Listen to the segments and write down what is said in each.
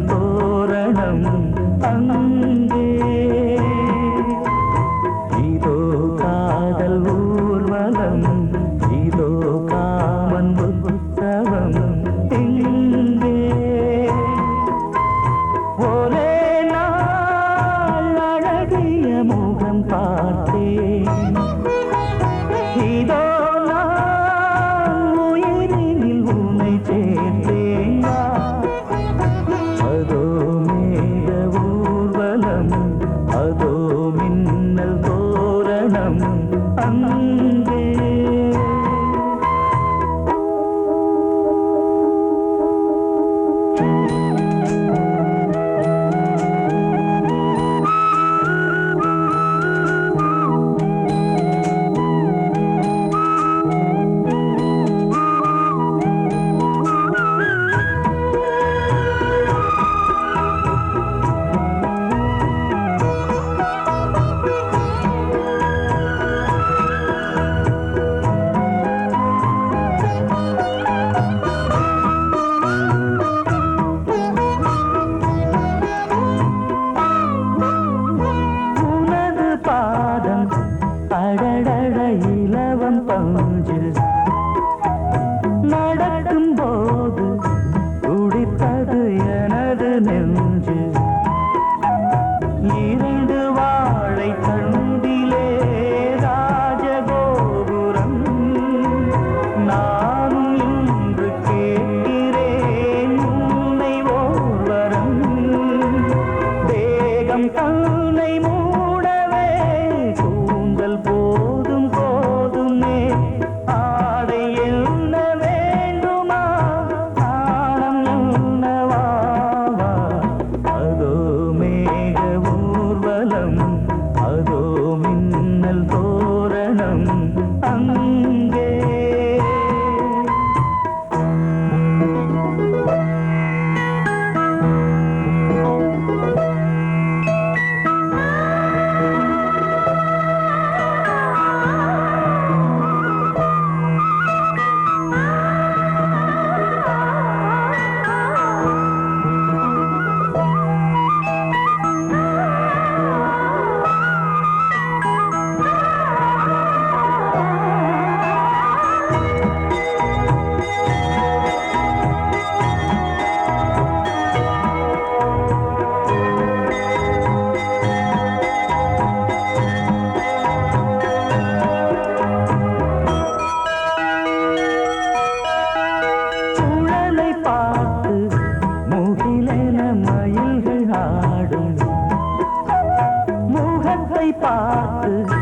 தோரணம் அங்கே இதோ காதல் ஊர்வலம் இதோ காமன் உற்சவம் இங்கே ஒரே நாள் அழகிய முகம் பார்த்தேன் இதோ நான் உயிரினில் உன்னை சேர்த்தேன் அதோ மேக ஊர்வலம் அதோ மின்னல் தோரணம் அங்கே அடடட இலவம் பஞ்சில் நடக்கும் போது துடித்தது எனது நெஞ்சு இரண்டு வாழை தண்டிலே ராஜகோபுரம் நானும் இன்று கேட்கிறேன் உன்னை ஓர்வரம் தேகம் தன்னை மூடவே கூந்தல் போதும் போதுமே ஆடை என்ன வேண்டுமா ஆனம் என்னவாவா அதோ மேக ஊர்வலம் அதோ மின்னல் தோரணம் அங்கே பார்த்து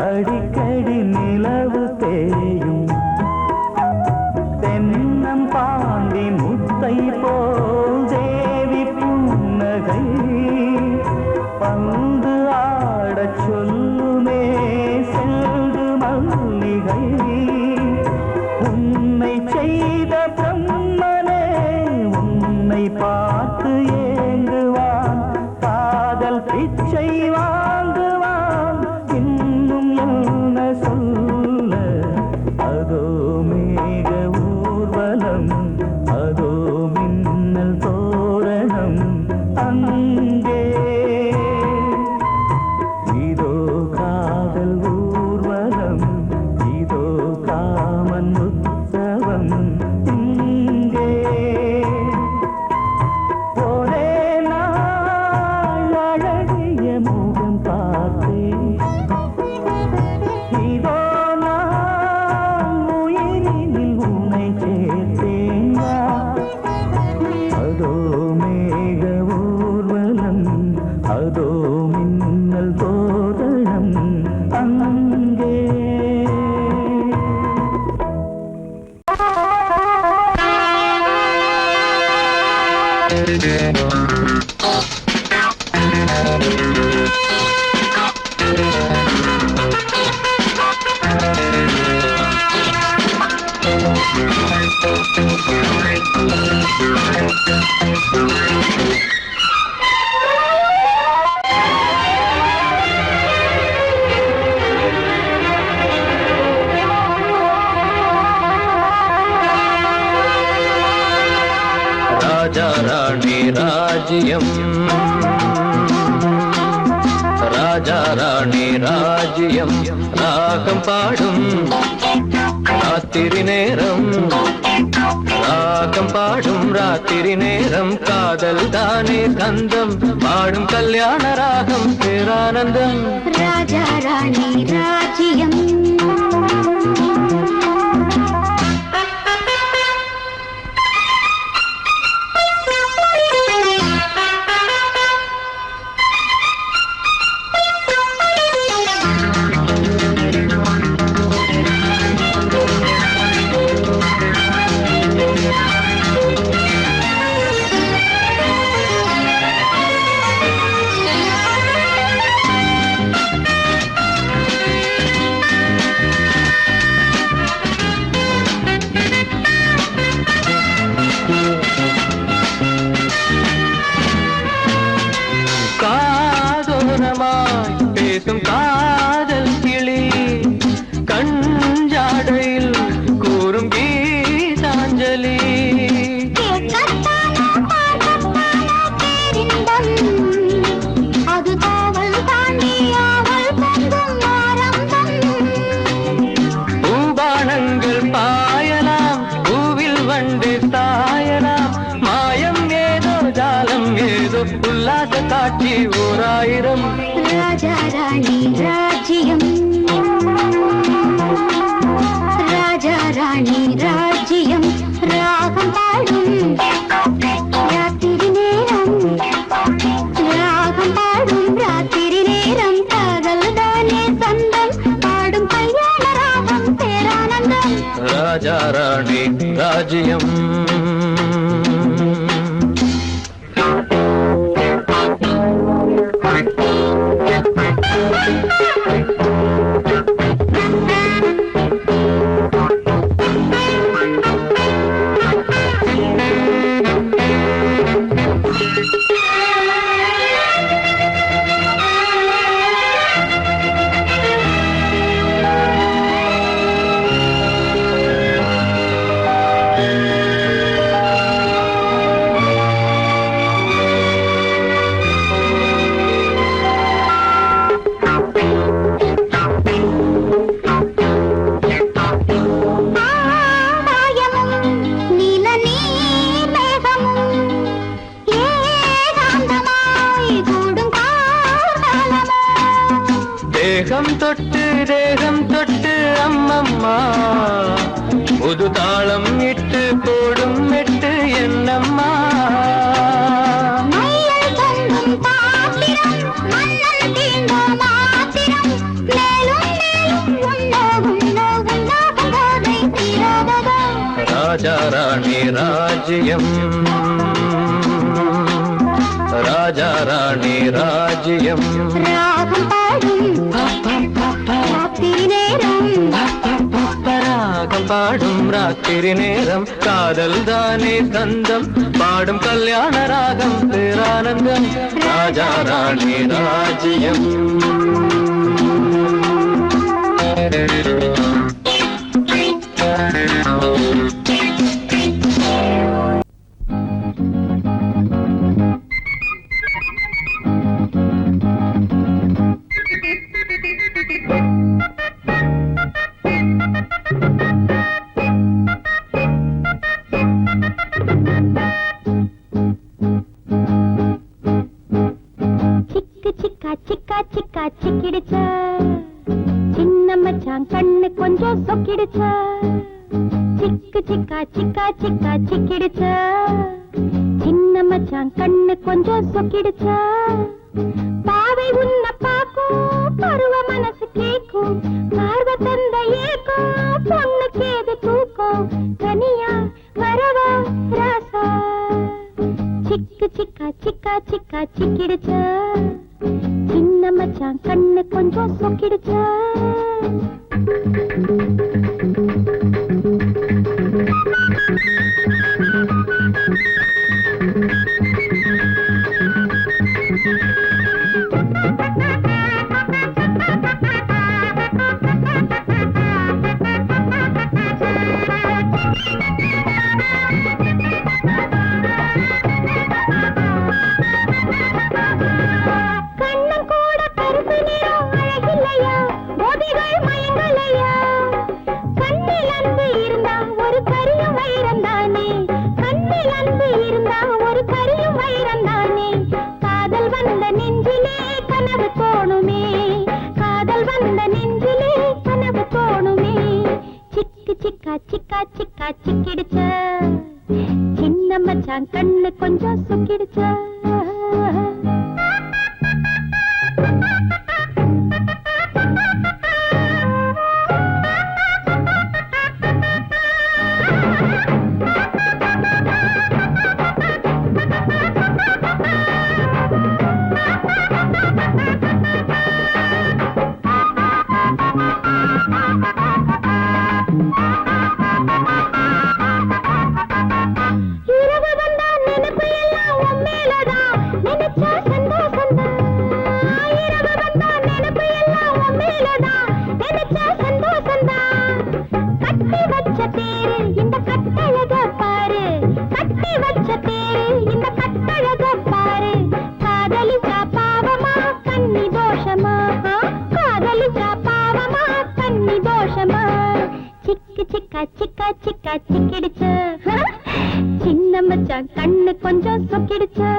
அடிக்கடி நிலவு தேயும் தென்னம் பாண்டி முத்தை போல் தேவி புன்னகை பந்து ஆடச் சொல்லுமே செல்து மல்லிகை உன்னை செய்த பிரம்மனே உன்னை பார்த்து ஏங்குவான் காதல் பிச்சை வாங்குவான் இன்னும் என்ன சொல்ல அதோ மேக ஊர்வலம் அதோ மின்னல் தோரணம் அங்கே இதோ காதல் ஊர்வலம் இதோ காமன் உற்சவம் இங்கே ஒரே நாள் அழகிய முகம் பார்த்தேன் இதோ நான் உயிரினில் உன்னை சேர்த்தேன் அதோ மேக ஊர்வலம் அதோ மின்னல் தோரணம் அங்கே राजा रानी ராஜ்யம் ராஜா ராணி ராஜ்யம் ராகம் பாடும் ராத்திரி நேரம் ராகம் பாடும் ராத்திரி நேரம் காதல் தானே கந்தம் பாடும் கல்யாண ராகம் பேரானந்தம் ராஜா ராணி ராஜ்யம் பேசும் காதல் கிளி கஞ்சாடையில் கூறும் கீதாஞ்சலி அது காவல் தாண்டி ஆவல் பூபானங்கள் பாயலாம் பூவில் வண்டு சாயலாம் மாயம் ஏதோ ஜாலம் ஏதோ உல்லாச காட்சி ஓராயிரம் ராஜா ராணி ராஜ்யம் ராஜா ராணி ராஜ்யம் ராகம் பாடும் ராத்திரி நேரம் ராகம் பாடும் ராத்திரி நேரம் காதல் தானே சந்தம் பாடும் கல்யாண ராகம் பேரானந்தம் ராஜா ராணி ராஜ்யம் தேகம் தொட்டு அம்மம்மா புது தாளம் இட்டு போடும் மெட்டு என்னம்மா ராஜா ராணி ராஜ்யம் ராஜா ராணி ராஜ்யம் ராகம் பாடும் ராத்திரி நேரம் காதல் தானே கந்தம் பாடும் கல்யாண ராகம் பேரானந்தம் ராஜா ராணி ராஜ்யம் சிக்கிடுச்சா சின்ன மச்சான் கண்ணு கொஞ்சம் சொக்கிடுச்சா சிக்கு சிக்கா சிக்கா சிக்கா சிக்கிடுச்சா சின்ன மச்சான் கண்ணு கொஞ்சம் சொக்கிடுச்சா பாவை உன்ன பாக்கும் பருவ மனசு கேக்கும் பார்வ தந்த ஏக்கும் பொண்ணுக்கு ஏது தூக்கம் தனியா வரவா ராசா சிக்கு சிக்கா சிக்கா சிக்கா சிக்கிடுச்சா சின்ன மச்சான் கண்ணு கொஞ்சம் சொக்கிடுச்சா மச்சான் கண்ணு கொஞ்சம் சொக்கிடுச்சா சிக்கிடுச்சு சின்ன மச்சான் கண்ணு கொஞ்சம் சொக்கிடுச்சு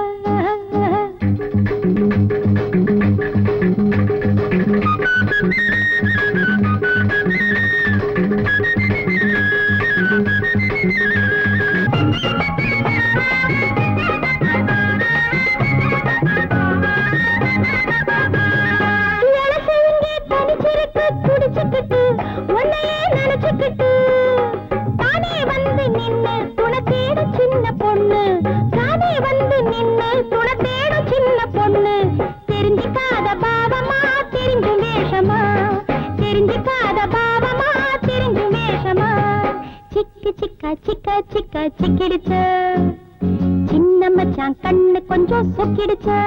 சிக்கிடுச்சு சின்ன மச்சான் கண்ணு கொஞ்சம் சொக்கிடுச்சு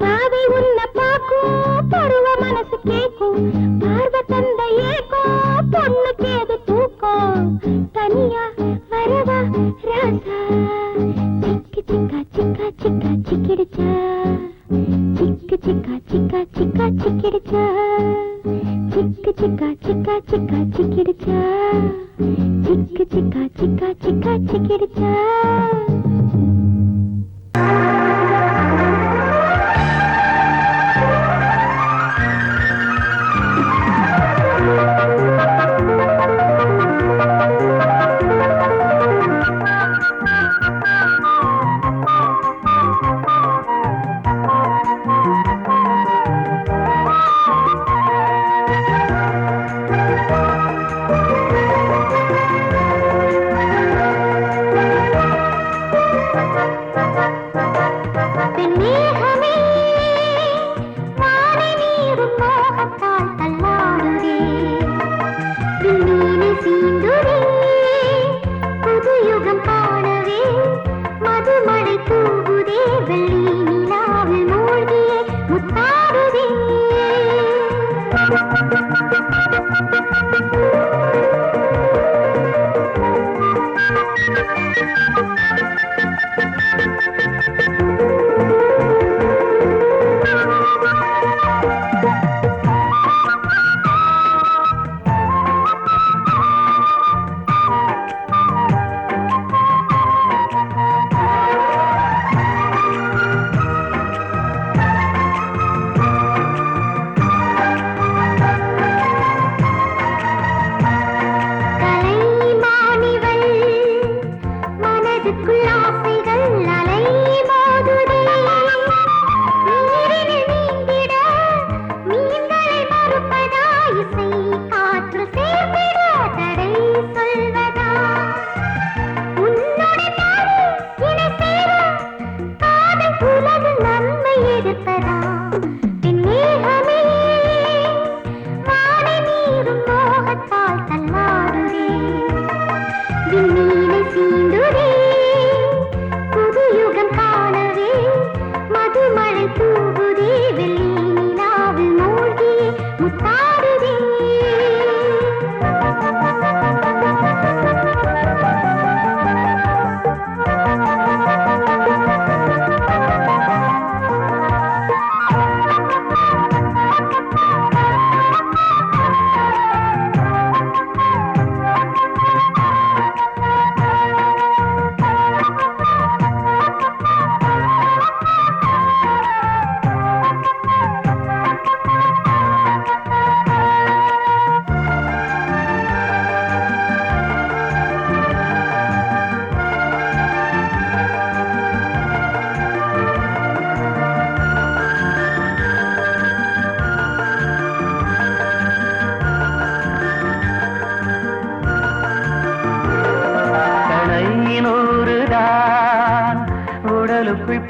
பாவை உன்ன பாக்கும் பருவ மனசு கேக்கும் பார்வ தந்த ஏக்கும் பொண்ணுக்கு எது தூக்கம் தனியா வரவா ராசா சிக்கி சிக்கா சிக்கா சிக்கா சிக்கிடுச்சு சிக்கு சிக்கா சிக்கா சிக்கா சிக்கிடுச்சு சிக்கு சிக்கா சிக்கா சிக்கா சிக்கிடுச்சு சிக்கு சிக்கா சிக்கா சிக்கா சிக்கிடுச்சு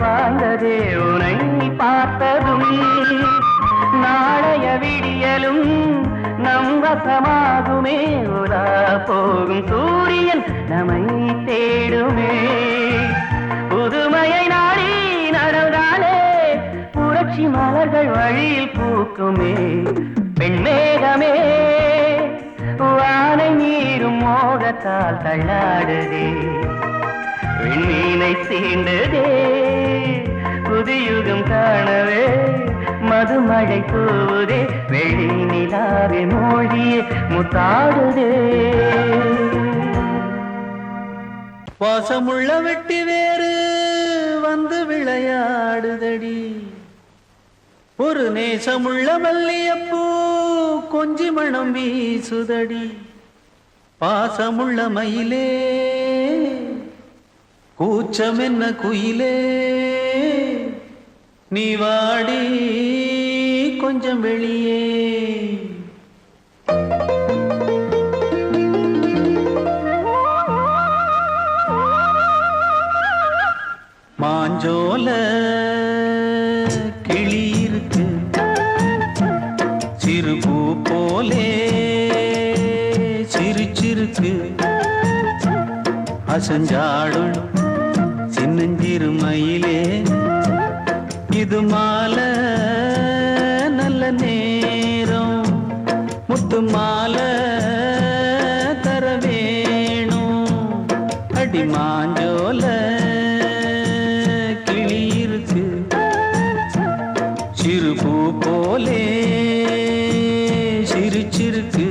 பாய்ந்ததே உனை பார்த்ததும் நாளைய விடியலும் நம் வசமாகுமே உலா போகும் சூரியன் நம்மை தேடுமே புதுமையை நாடி நடந்தாலே புரட்சி மலர்கள் வழியில் பூக்குமே பெண்மேகமே வானை மீறும் மோகத்தால் தள்ளாடுதே விண்ணீனை சீண்டுதே புதியுகம் காணவே மதுமழை தூவுதே வெளி நிலாவே மொழியே முத்தாடுதே வாசமுள்ள வெட்டி வேறு வந்து விளையாடுதடி ஒரு நேசமுள்ள மல்லியப்பூ கொஞ்சி மணம் வீசுதடி பாசமுள்ள மயிலே கூச்சம் என்ன குயிலே நீ வாடி கொஞ்சம் வெளியே மாஞ்சோல கிளி இருக்கு சிறுபூ போலே சிரிச்சிருக்கு அசஞ்சாடும் சின்னஞ்சிறு மயிலே இது மாலை நல்ல நேரம் முத்து மாலை தர வேணும் அடி மாஞ்சோல கிளி இருக்கு சிறுபூ போலே சிரிச்சிருக்கு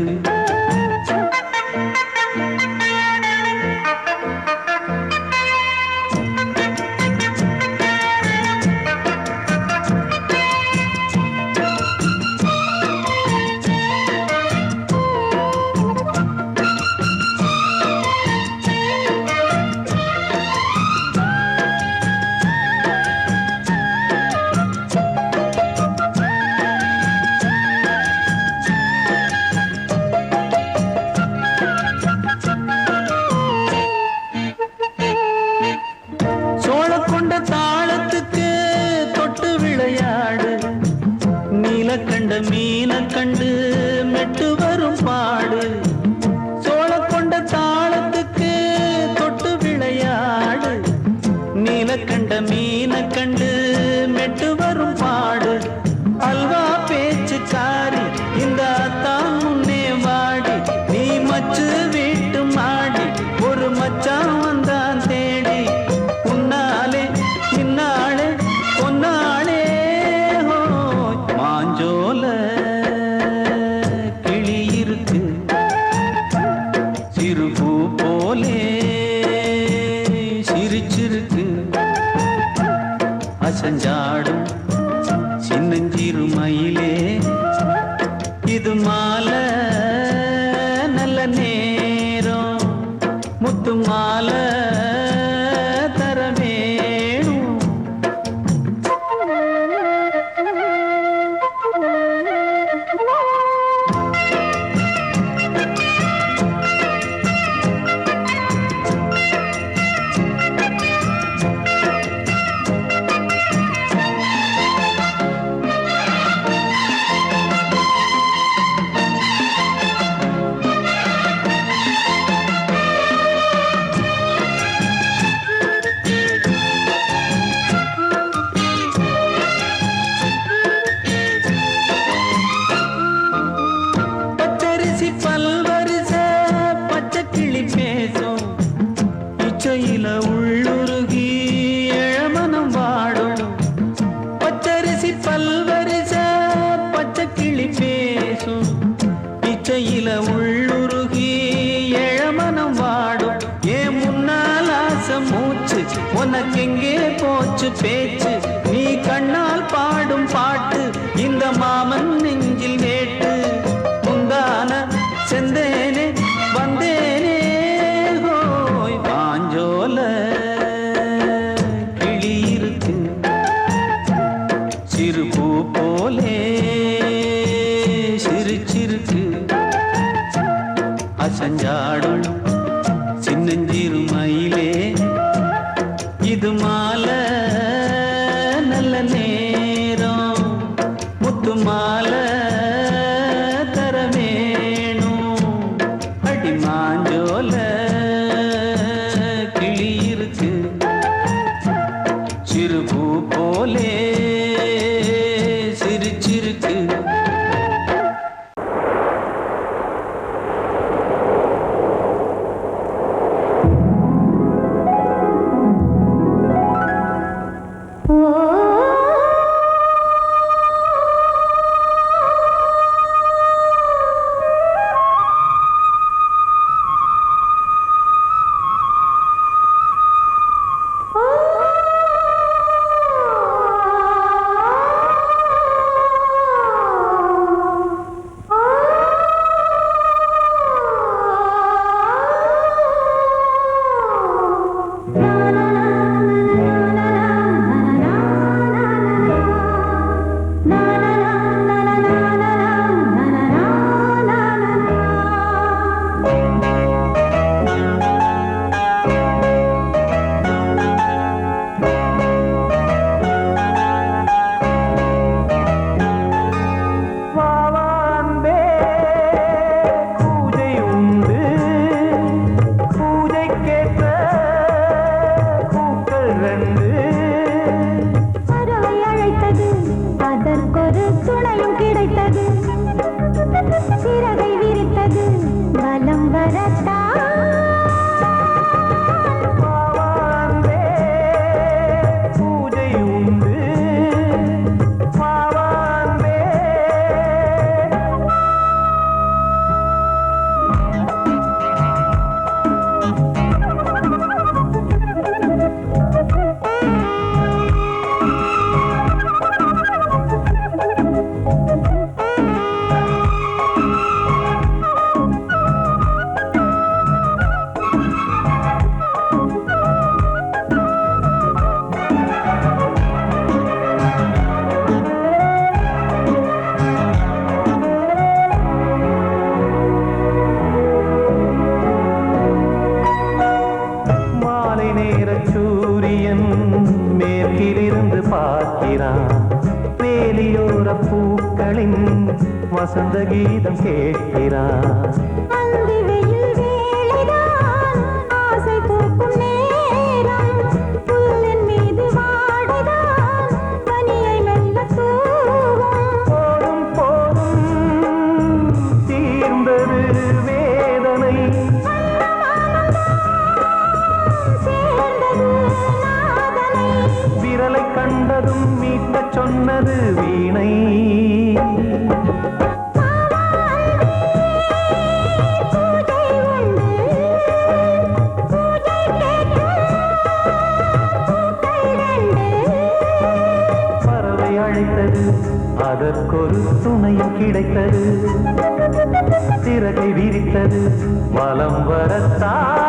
கண்ட மீன கண்டு மெட்டு வரும் பாடு சோழ கொண்ட தாளத்துக்கு தொட்டு விளையாடு நீல கண்ட மீன கண்டு மெட்டு வரும் பாடு அல்வா பேச்சு காரி இந்த தான் முன்னே வாடி நீ மச்சு வீட்டு மாடி ஒரு மச்சான் வந்தான் தேடி உன்னாலே இன்னாலே பொன்னாலே மாஞ்சோல கிளி இருக்கு சிறுபூ போலே சிரிச்சிருக்கு அசஞ்சாடும் சின்னஞ்சிறு மயிலே இது மாலை நல்ல நேரம் முத்து மாலை தர வேணும் பச்சரிசி பல்வரிச பச்சை கிளி பேசும் இச்சையில உள்ளுருகி இளமனம் வாடும் பச்சரிசி பல்வரிச பச்சை கிளி பேசும் இச்சையில உள்ளுருகி இளமனம் வாடும் ஏன் முன்னால் ஆசை மூச்சு உனக்கெங்கே போச்சு பேச்சு நீ கண்ணால் பாடும் பாட்டு இந்த மாமன் நெஞ்சில் வேட்டு முந்தான செந்தேனே வந்தேனே ஹோய் பாஞ்சோல கிளி இருக்கு சிறுபூ போலே சிரிச்சிருக்கு அசஞ்சாடும் சின்னஞ்சிறு மயிலே இது மாலை மாலை தரவேணும் அடி மாஞ்சோல கிளி இருக்கு சிறு பூ போலே சிரிச்சிருக்கு வசந்த கீதம் கேட்கிறான் போதும் போதும் தீர்ந்தது வேதனை விரலை கண்டதும் மீட்டச் சொன்னது வீணை அதற்கொரு துணையும் கிடைத்தது சிறகை விரித்தது வலம் வரத்தான்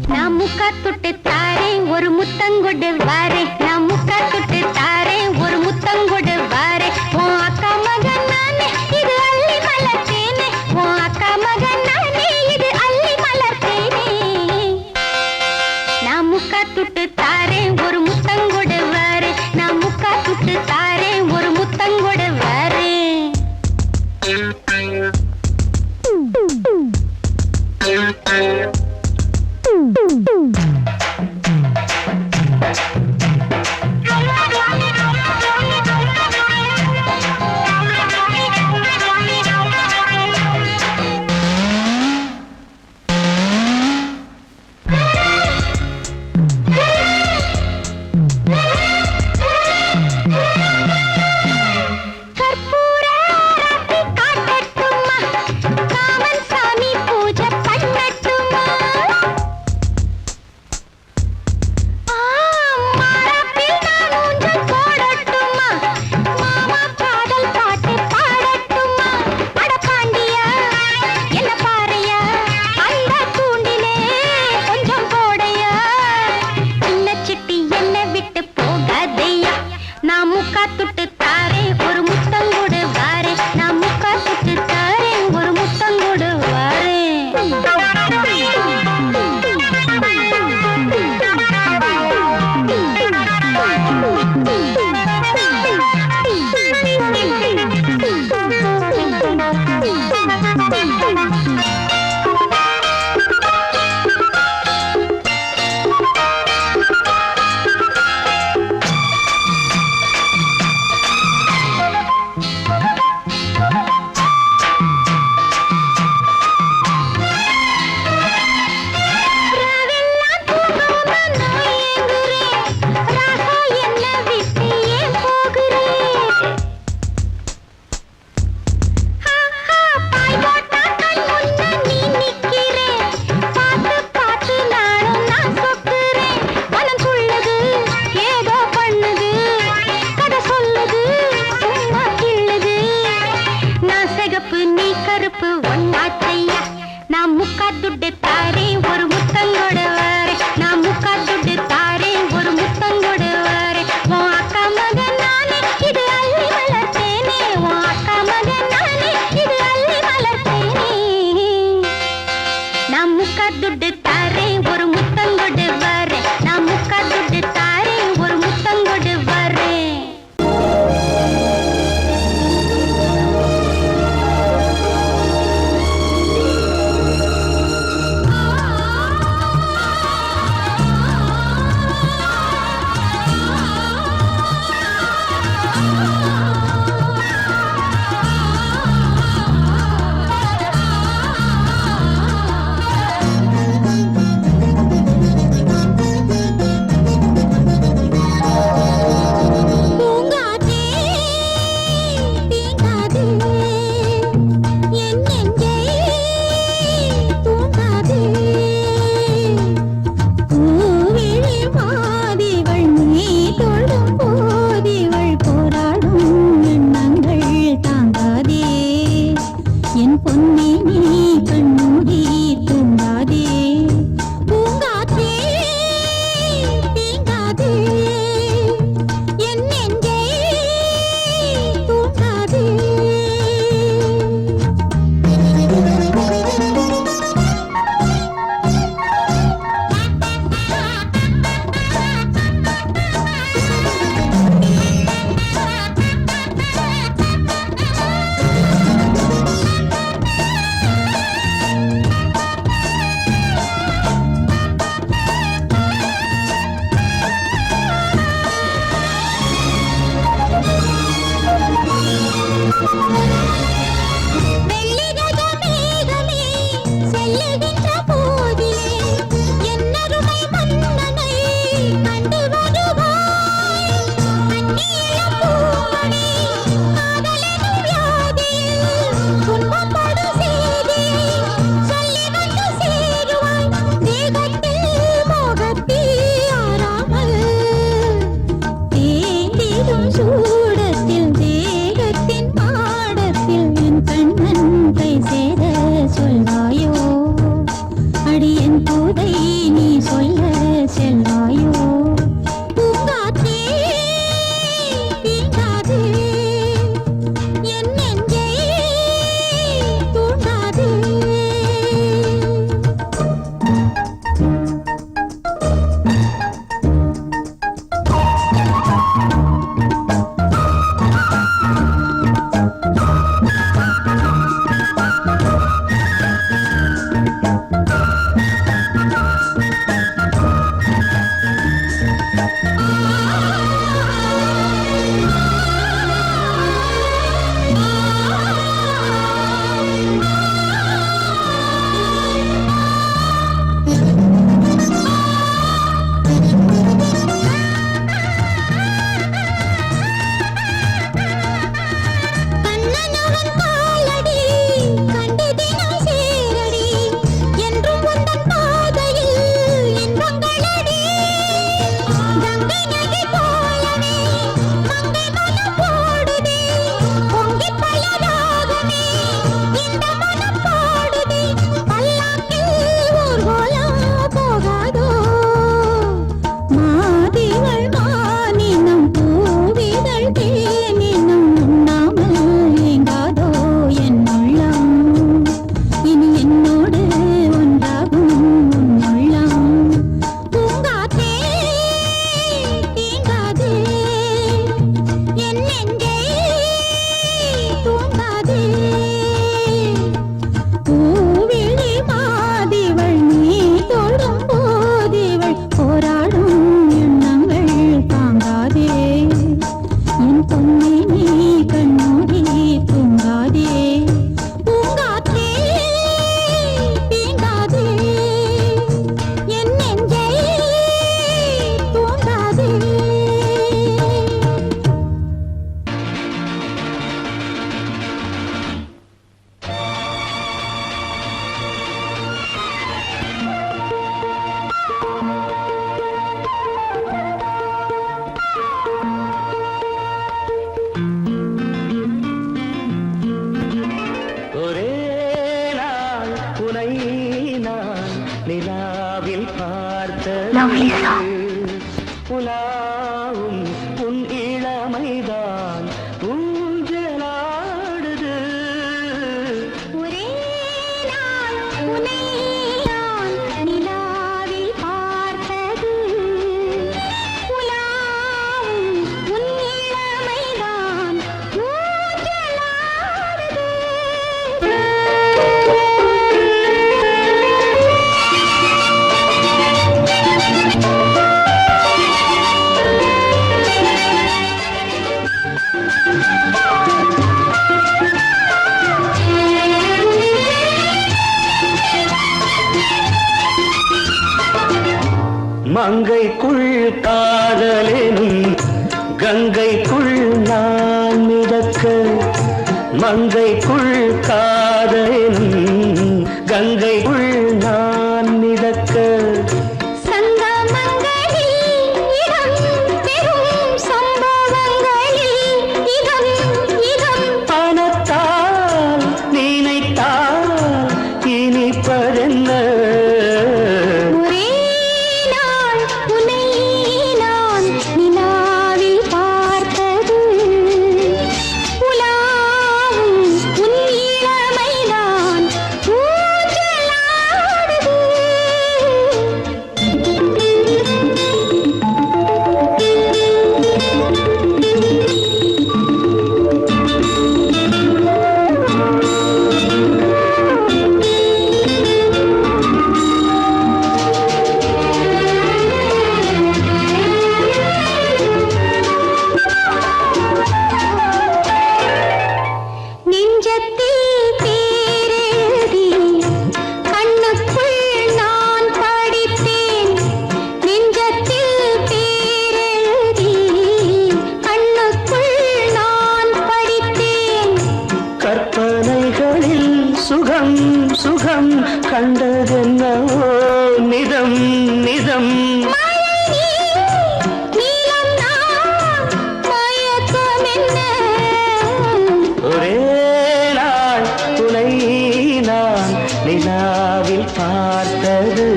நான் முக்கா தொட்டு தாரேன் ஒரு முத்தங்கொடு வாரே நான் முக்கா தொட்டு தாரேன் ஒரு முத்தங்கொடு வாரே உன் அக்கா மகன் நானே இது அள்ளி மலர்த்தேனே உன் அக்கா மகன் நானே இது அள்ளி மலர்த்தேனே நான் முக்கா தொட்டு தாரேன் ஒரு முத்தங்கொடு வாரே நான் முக்கா தொட்டு தாரேன் ஒரு முத்தங்கொடு வாரே lovely song. உலாவும் உன் இளமைதான் ஊஞ்சலாடுது. ஒரே நாள் உன்னை நான் நிலாவில் பார்த்தது. உலாவும் உன் இளமைதான் ஊஞ்சலாடுது. மங்கைக்குள் காதலெனும் கங்கைக்குள் நான் மிதக்க. மங்கைக்குள் காதலெனும் கங்கைக்குள் நான் மிதக்க. சங்கமங்களில் இடம் பெறும் சம்பவங்களில் இதம் இதம் பணத்தால் நினைத்தால் இனிப்பதென்ன. ஒரே நாள் உன்னை நான் நிலாவில் பார்த்தது. உலாவும் உன் இளமைதான் ஊஞ்சலாடுது. நெஞ்சத்தில் பேரெழுதி கண்ணுக்குள் நான் படித்தேன். நெஞ்சத்தில் பேரெழுதி கண்ணுக்குள் நான் படித்தேன். கற்பனைகளில் சுகம் சுகம் கண்டதென்னவோ நிதம் நிதம். மழை நீலம் நான் மயக்கம் என்ன. ஒரே நாள் துணை நான் நிலாவில் பார்த்தது.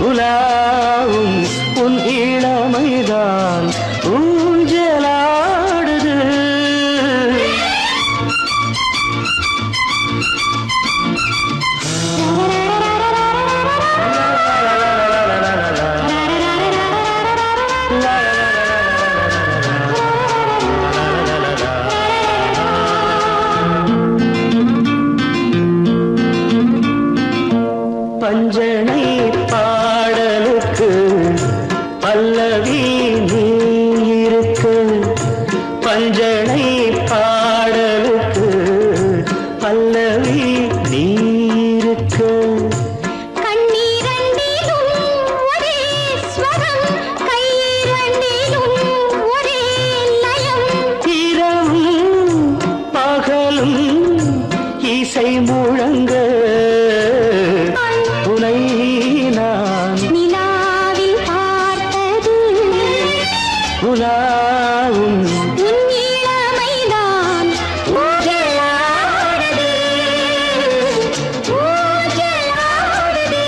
உலாவும் உன் இளமைதான் ஊஞ்சலாடுது. பஞ்சனை பாடலுக்கு பல்லவி நீ இருக்கு. பஞ்சனை பாடலுக்கு பல்லவி நீ இருக்கு. கண்ணீரண்டிலும் ஒரே ஸ்வரம் கையிரண்டிலும் ஒரே லயம். இரவும் பகலும் இசை முழங்க. உனை நான் நிலாவில் பார்த்தது. உலாவும் உன் இளமைதான் ஊஞ்சலாடுது. ஊஞ்சலாடுது.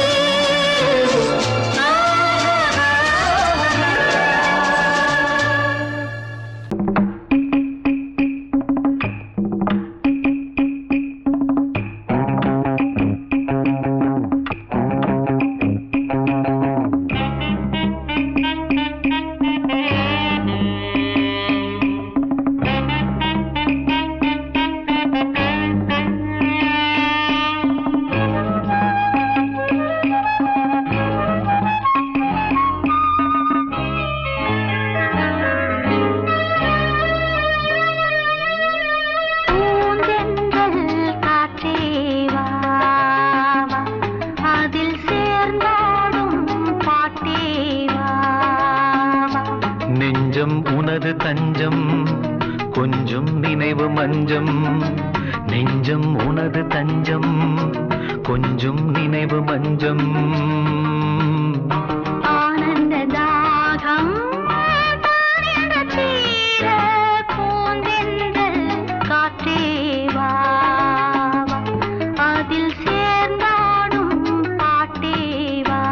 தஞ்சம் கொஞ்சம் நினைவு மஞ்சம் நெஞ்சம் உனது தஞ்சம் கொஞ்சம் நினைவு மஞ்சம் ஆனந்த தாகம் தீர பூந்தெந்தல் காற்றே வா அதில் சேர்ந்தாடும் பாட்டே வா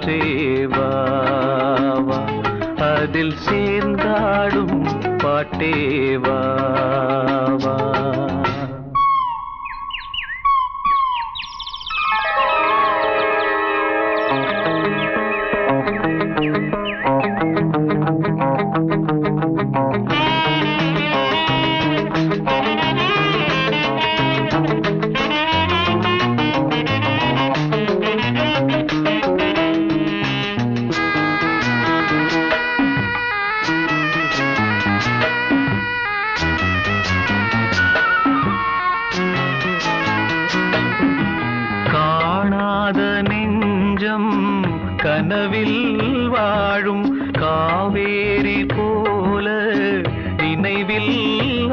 காற்றேவா அதில் சேர்ந்தாடும் பாட்டேவா கனவில் வாழும் காவேரி போல நினைவில்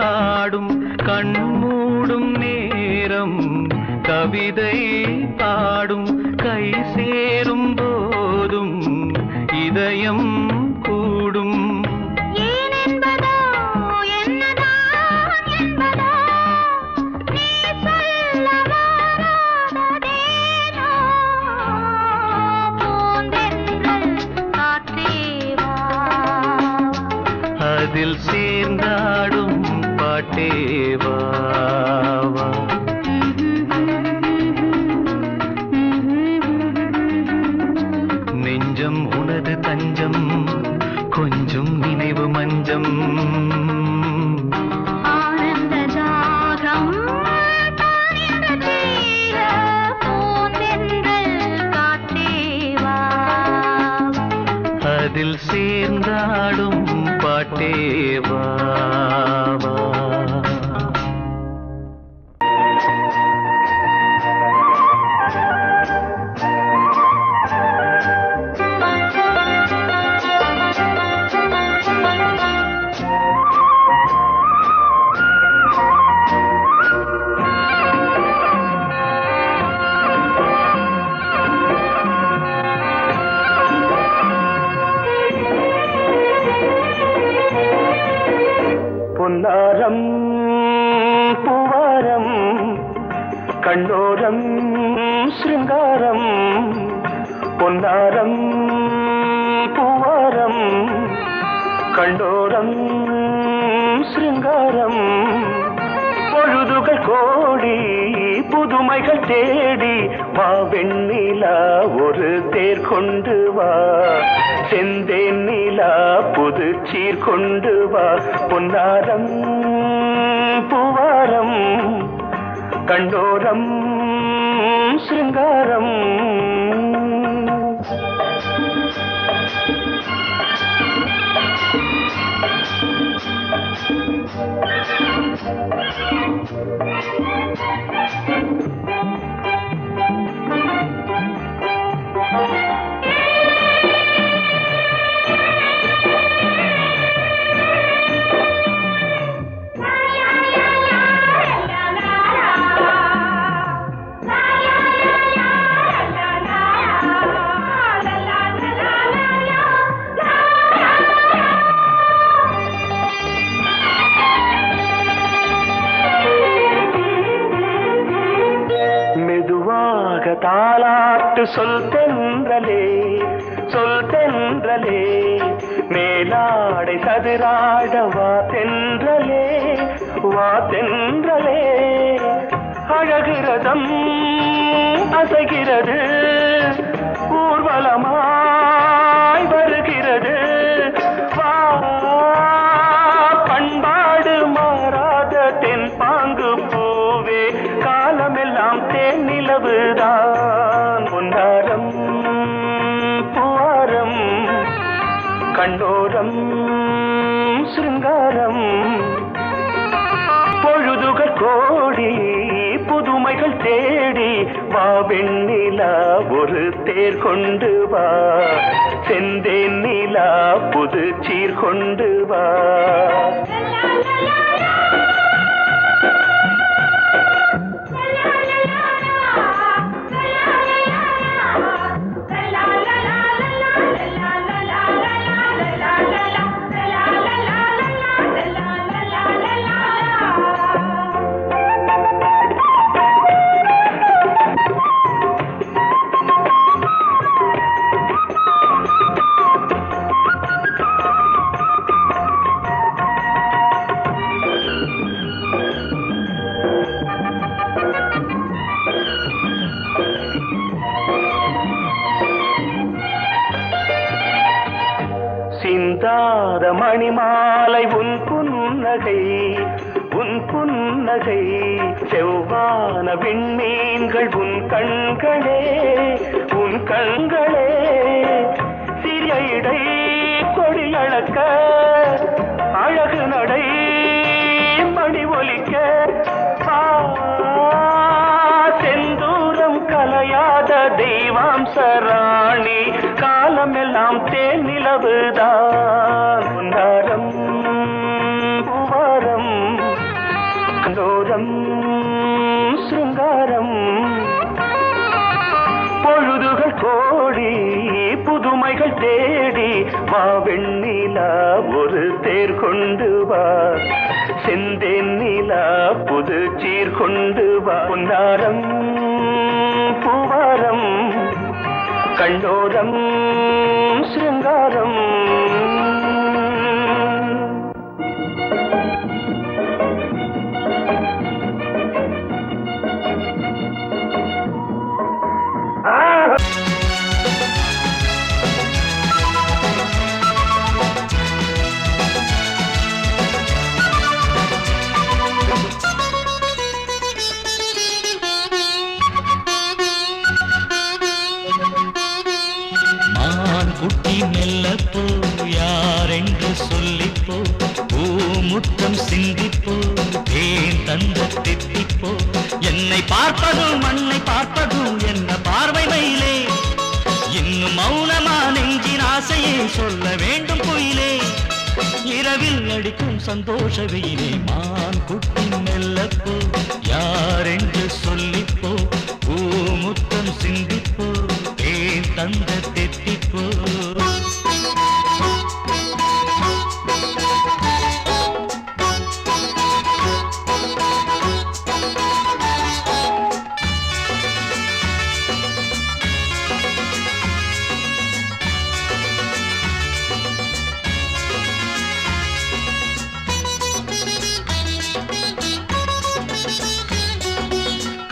ஆடும் கண்மூடும் நேரம் கவிதை பாடும் கை சேரும் போதும் இதயம் கூடும் அதில் சேர்ந்தாடும் பாட்டேவா நெஞ்சம் உனது தஞ்சம் கொஞ்சம் நினைவு மஞ்சம் அதில் சேர்ந்தாடும் பாட்டேவா பொன்னாரம் பூவாரம் கண்ணோரம் சிருங்காரம் பொன்னாரம் பூவாரம் கண்ணோரம் சிருங்காரம் பொழுதுகள் கோடி புதுமைகள் தேடி வா வெண்ணிலா ஒரு தேர் கொண்டு வா செந்தேன் நிலா புது சீர் கொண்டு வா பொன்னாரம் பூவாரம் கண்டோரம் சிருங்காரம் தாலாட்டு சொல் தென்றலே மேலாடை சதுராட வா தென்றலே அழகிறதம் அசைகிறது ஊர்வலமாய் வருகிறது வா பண்பாடு மாறாத தென் பாங்கு பூவே காலமெல்லாம் தேன் நிலவுதான் பொன்னாரம் பூவாரம் கண்டோரம் சிருங்காரம் பொழுதுகள் கோடி புதுமைகள் தேடி வா வெண்ணிலா ஒரு தேர் கொண்டு வா செந்தேன் நிலா புது சீர் கொண்டு வா சிந்தாத மணிமாலை உன் புன்னகை உன் புன்னகை செவ்வான விண்மீன்கள் உன் கண்களே உன் கண்களே சிறிய இடை கொடியளக்க அழகு நடை மணி ஒலிக்க செந்தூரம் கலையாத தெய்வாம்சராணி காலமெல்லாம் தேன் நிலவுதான் உன்னாரம் பூவாரம் கண்டோரம் சிருங்காரம் பொழுதுகள் கோடி புதுமைகள் தேடி வா வெண்ணிலா ஒரு தேர் கொண்டு வா செந்தேன் நிலா புது சீர் கொண்டு வா பொன்னாரம் பூவாரம் கண்டோரம் சிருங்காரம் குட்டி மெல்லப்போ யாரென்று சொல்லிப்போ பூமுத்தம் சிந்திப்போ தேன் தந்த தித்திப்போ என்னை பார்ப்பதும் மண்ணை பார்ப்பதும் என்ன பார்வை மயிலே இன்னும் மௌனமா நெஞ்சின் ஆசையை சொல்ல வேண்டும் குயிலே இரவில் அடிக்கும் சந்தோஷ வெயிலே மான் குட்டி மெல்லப்போ யாரென்று சொல்லிப்போ பூமுத்தம் சிந்திப்போ தேன் தந்த தித்திப்போ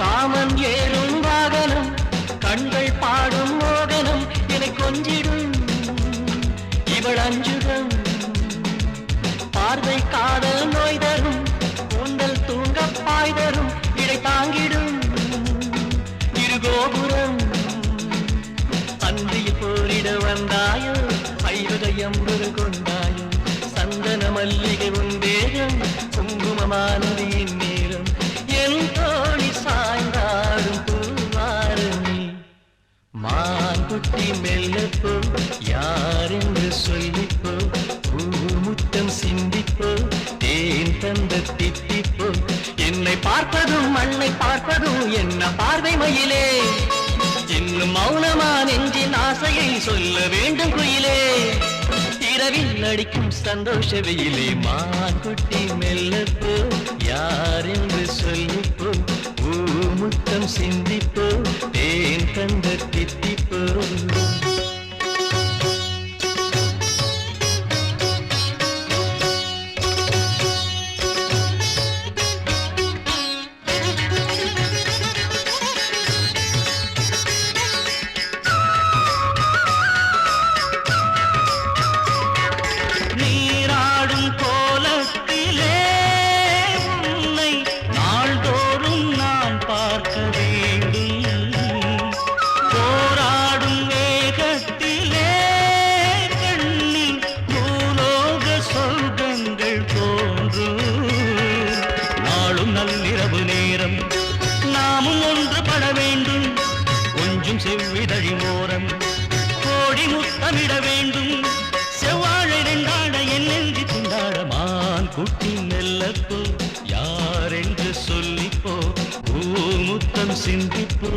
காமன் ஏறும் வாகனம் கண்கள் பாடும் மோகனம் என்னை கொஞ்சிடும் இவள் அஞ்சுகம் பார்வை காதல் நோய் தரும் கூந்தல் தூங்க பாய் தரும் இடை தாங்கிடும் இரு கோபுரம் அன்றியில் போரிட வந்தாயோ ஐவகையம் ஒரு கொண்டாயோ சந்தன மல்லிகை உந்தேகம் குங்குமமானது இந்நேரம் என் தோழி சாய்ந்தாடும் பூவாரணி மான்குட்டி மெல்லப்போ யாரென்று சொல்லிப்போ பூமுத்தம் சிந்திப்போ தேன் தந்த தித்திப்போ என்னை பார்ப்பதும் மண்ணை பார்ப்பதும் என்ன பார்வை மயிலே இன்னும் மௌனமா நெஞ்சின் ஆசையை சொல்ல வேண்டும் குயிலே இரவில் அடிக்கும் சந்தோஷ வெயிலே மான்குட்டி மெல்லப்போ யாரென்று சொல்லிப்போ பூமுத்தம் சிந்திப்போ தேன் தந்த தித்திப்போ நீராடும் கோலத்திலே உன்னை நாள்தோறும் நான் பார்க்க வேண்டும் போராடும் வேகத்திலே கண்ணில் பூலோக சொர்க்கங்கள் தோன்றும் நாளும் நள்ளிரவு நேரம் நாமும் ஒன்றுபட வேண்டும் கொஞ்சம் செவ்விதழி ஓரம் கோடி முத்தமிட வேண்டும் செவ்வாழை ரெண்டாட என் நெஞ்சி திண்டாட மான் குட்டி மெல்லப்போ யாரென்று சொல்லிப்போ பூமுத்தம் சிந்திப்போ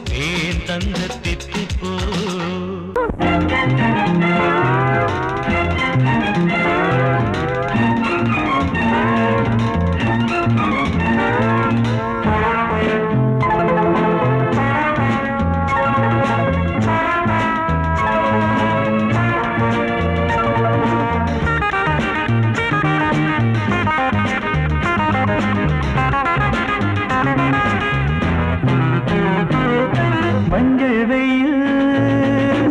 தேன் தந்த தித்திப்போ மஞ்சள் வெயில்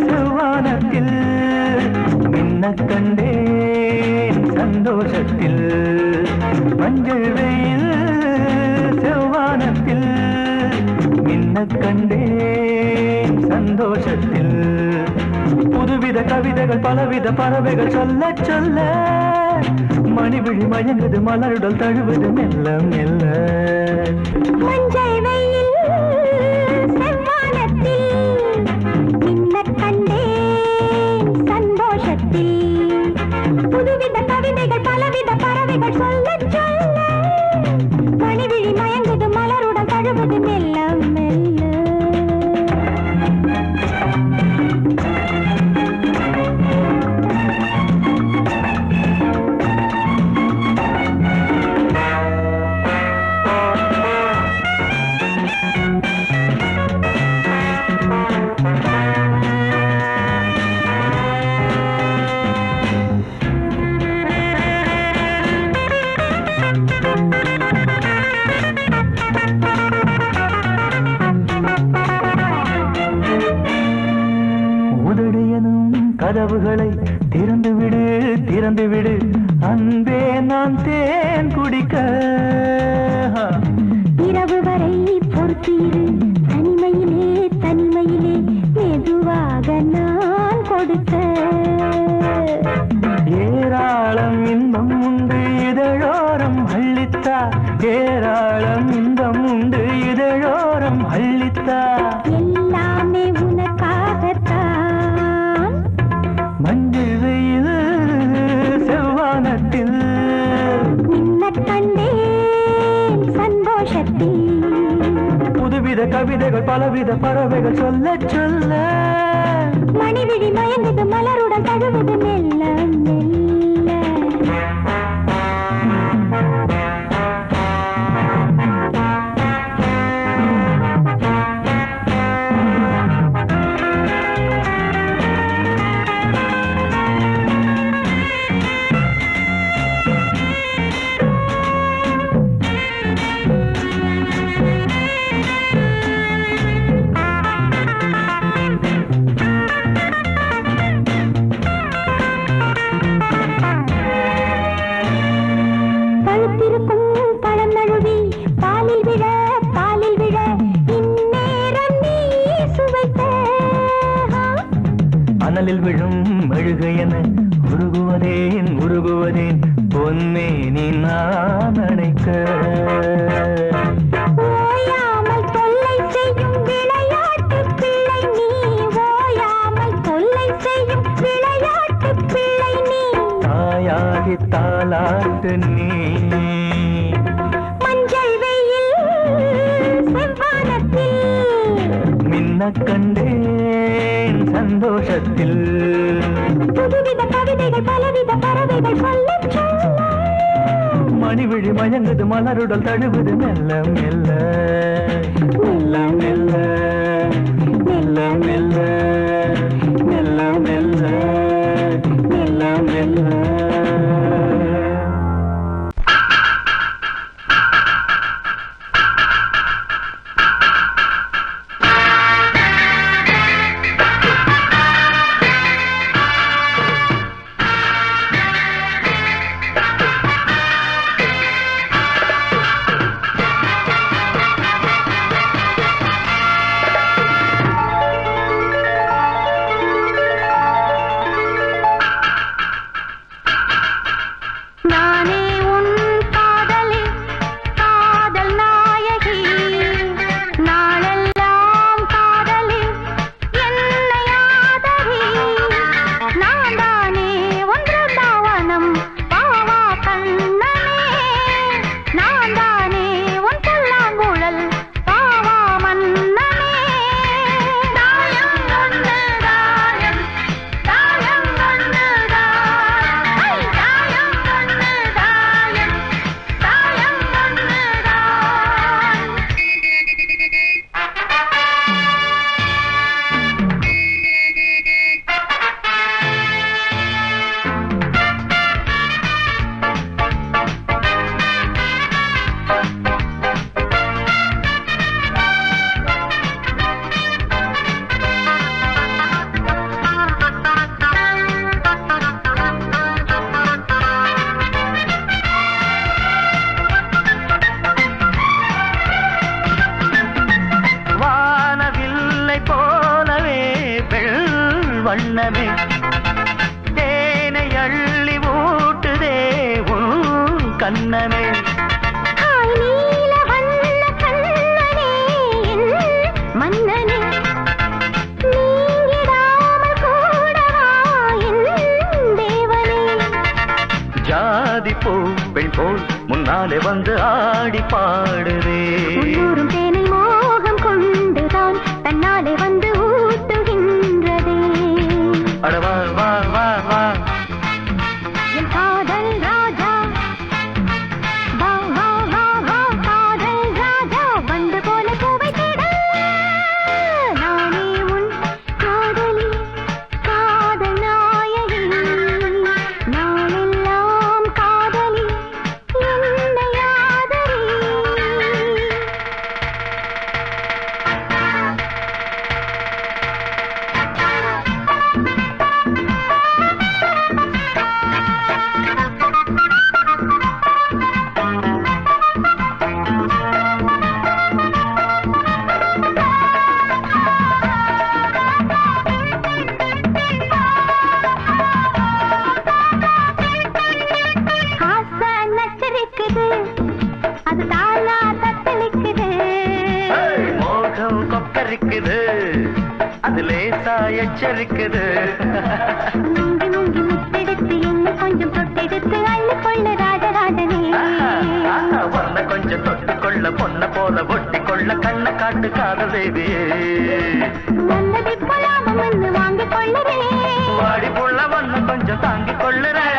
செவ்வானத்தில் மின்ன கண்டே சந்தோஷத்தில் மஞ்சள் வெயில் செவ்வானத்தில் மின்னக் கண்டேன் சந்தோஷத்தில் புதுவித கவிதைகள் பலவித பறவைகள் சொல்ல சொல்ல மணிவிழி மயங்குது மலருடல் தழுவுது மெல்ல மெல்ல மஞ்சள் வெயில் செவ்வானத்தில் மின்னக் கண்டேன் சந்தோஷத்தில் புதுவித கவிதைகள் பலவித பறவைகள் சொல்ல சொல்ல மணிவிழி மயங்குது மலருடன் தழுவுது மெல்ல மெல்ல கதவுகளை திறந்து விடு திறந்து விடு அன்பே நான் தேன் குடிக்க இரவு வரை பொறுத்தீரு தனிமையிலே தனிமையிலே மெதுவாக நான் கொடுக்க ஏராளம் இன்பம் உண்டு இதழோரம் அள்ளித்தா ஏராளம் இன்பம் உண்டு இதழோரம் அள்ளித்தா எல்லாமே உனக்காகத்தான் மஞ்சள் வெயில் செவ்வானத்தில் மின்னக் கண்டேன் சந்தோஷத்தில் புதுவித கவிதைகள் பலவித பறவைகள் சொல்ல சொல்ல மணிவிழி மயங்குது மலருடன் தழுவுது மெல்ல மெல்ல அனலில் விழும் மெழுகையன உருகுவதேன் உருகுவதேன் பொன்னே நீ நான் அணைக்க ஓயாமல் தொல்லை செய்யும் விளையாட்டு பிள்ளை நீ ஓயாமல் தொல்லை செய்யும் விளையாட்டு பிள்ளை நீ தாயாகி தாலாட்டு நீ மஞ்சள் வெயில் செவ்வானத்தில் மின்னக் கண்டேன் சந்தோஷத்தில் புதுவித கவிதைகள் பலவித பறவைகள் சொல்ல சொல்ல மணிவிழி மயங்குது மலருடல் தழுவுது மெல்ல மெல்ல மெல்ல மெல்ல மெல்ல மெல்ல மெல்ல மெல்ல மெல்ல மெல்ல பூ பெண் போல் முன்னாலே வந்து ஆடி பாடுதே. உள்ளூரும் தேனை மோகம் கொண்டுதான் தன்னாலே வந்து ஊட்டுகின்றதே. அட வா வா வா வா என் காதல் ராஜா, வா வா வா வா காதல் ராஜா, வந்து போல பூவை தேட நானே உன் காதலி, காதல் நாயகி, நாளெல்லாம் காதலி, என்னை ஆதரி. ஆசை நச்சரிக்குது, அது தானா தத்தளிக்குது. மோகம் கொக்கரிக்குது, அது லேசா எச்சரிக்குது. முங்கி முங்கி முத்தெடுத்து என்ன கொஞ்சம் தொட்டெடுத்து அள்ளிக்கொள்ள ராஜராஜனே. பொண்ண கொஞ்சம் தொட்டுக்கொள்ள பொண்ண போல ஒட்டிக்கொள்ள கண்ண காட்டு காதல் தேவியே. வந்ததை போலாம வாங்கிக் கொள்ளுறேன். வாடி புள்ள ஒண்ணு கொஞ்சம் தாங்கிக் கொள்ளுறேன்.